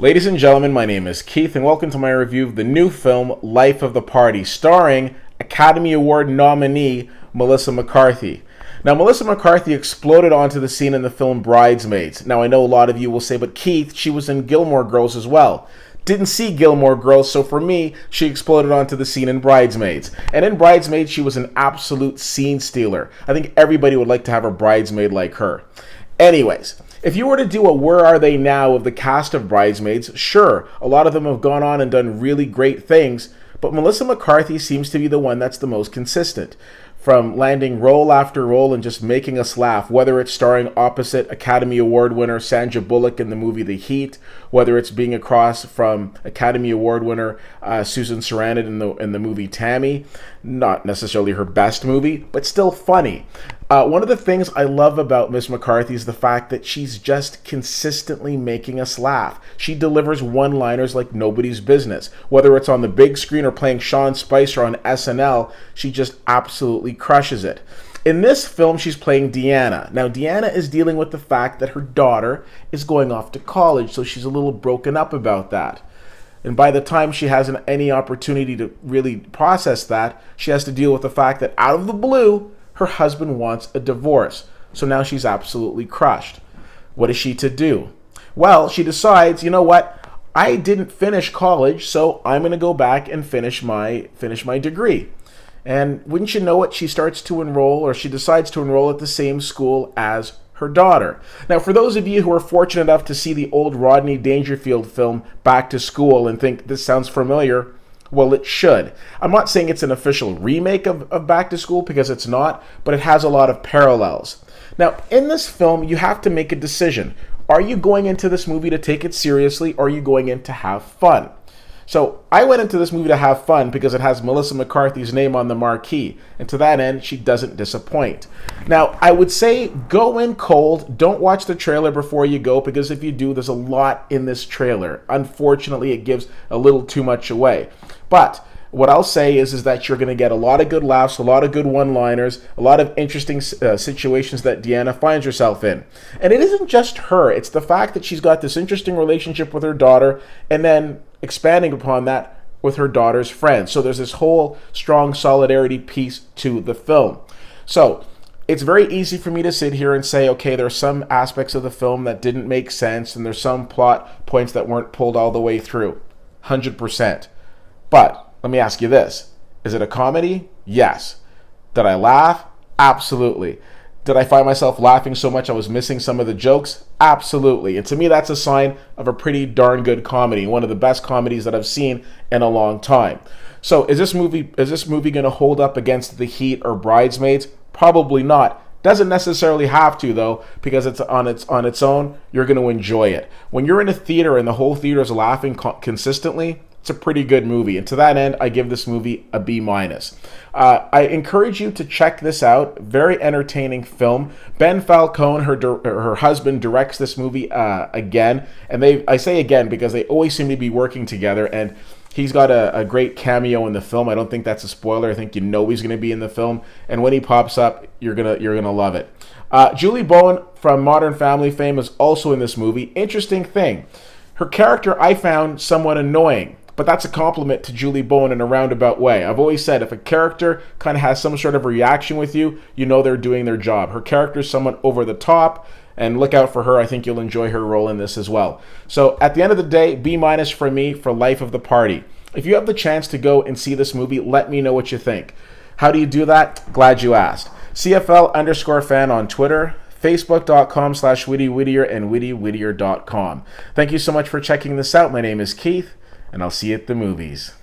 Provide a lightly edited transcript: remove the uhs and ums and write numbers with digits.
Ladies and gentlemen, my name is Keith, and welcome to my review of the new film, Life of the Party, starring Academy Award nominee Melissa McCarthy. Now, Melissa McCarthy exploded onto the scene in the film Bridesmaids. Now, I know a lot of you will say, but Keith, she was in Gilmore Girls as well. Didn't see Gilmore Girls, so for me, she exploded onto the scene in Bridesmaids. And in Bridesmaids, she was an absolute scene stealer. I think everybody would like to have a bridesmaid like her. Anyways, if you were to do a Where Are They Now of the cast of Bridesmaids, sure, a lot of them have gone on and done really great things, but Melissa McCarthy seems to be the one that's the most consistent. From landing role after role and just making us laugh, whether it's starring opposite Academy Award winner Sandra Bullock in the movie The Heat, whether it's being across from Academy Award winner Susan Sarandon in the movie Tammy, not necessarily her best movie, but still funny. One of the things I love about Miss McCarthy is the fact that she's just consistently making us laugh. She delivers one-liners like nobody's business. Whether it's on the big screen or playing Sean Spicer on SNL, she just absolutely crushes it. In this film, she's playing Deanna. Now, Deanna is dealing with the fact that her daughter is going off to college, so she's a little broken up about that. And by the time she has any opportunity to really process that, she has to deal with the fact that out of the blue, her husband wants a divorce. So now she's absolutely crushed. What is she to do? Well, she decides, you know what? I didn't finish college, so I'm going to go back and finish my degree. And wouldn't you know it, she starts to enroll, or she decides to enroll at the same school as her daughter. Now, for those of you who are fortunate enough to see the old Rodney Dangerfield film Back to School and think this sounds familiar, well, it should. I'm not saying it's an official remake of Back to School, because it's not, but it has a lot of parallels. Now, in this film, you have to make a decision. Are you going into this movie to take it seriously, or are you going in to have fun? So I went into this movie to have fun because it has Melissa McCarthy's name on the marquee, and to that end, she doesn't disappoint. Now, I would say go in cold. Don't watch the trailer before you go, because if you do, there's a lot in this trailer. Unfortunately, it gives a little too much away. But what I'll say is that you're going to get a lot of good laughs, a lot of good one-liners, a lot of interesting situations that Deanna finds herself in. And it isn't just her. It's the fact that she's got this interesting relationship with her daughter, and then expanding upon that with her daughter's friends. So there's this whole strong solidarity piece to the film. So it's very easy for me to sit here and say, okay, there are some aspects of the film that didn't make sense, and there's some plot points that weren't pulled all the way through. 100%. But let me ask you this. Is it a comedy? Yes. Did I laugh? Absolutely. Did I find myself laughing so much I was missing some of the jokes? Absolutely. And to me, that's a sign of a pretty darn good comedy. One of the best comedies that I've seen in a long time. So is this movie going to hold up against The Heat or Bridesmaids? Probably not. Doesn't necessarily have to, though, because it's on its own. You're going to enjoy it. When you're in a theater and the whole theater is laughing consistently, it's a pretty good movie. And to that end, I give this movie a B-. I encourage you to check this out. Very entertaining film. Ben Falcone, her husband, directs this movie again. And I say again because they always seem to be working together. And he's got a great cameo in the film. I don't think that's a spoiler. I think you know he's going to be in the film. And when he pops up, you're gonna love it. Julie Bowen from Modern Family fame is also in this movie. Interesting thing. Her character I found somewhat annoying. But that's a compliment to Julie Bowen in a roundabout way. I've always said if a character kind of has some sort of reaction with you, you know they're doing their job. Her character is somewhat over the top, and look out for her. I think you'll enjoy her role in this as well. So at the end of the day, B- for me for Life of the Party. If you have the chance to go and see this movie, let me know what you think. How do you do that? Glad you asked. CFL_fan on Twitter, Facebook.com/WittyWhittier and WittyWhittier.com. Thank you so much for checking this out. My name is Keith, and I'll see you at the movies.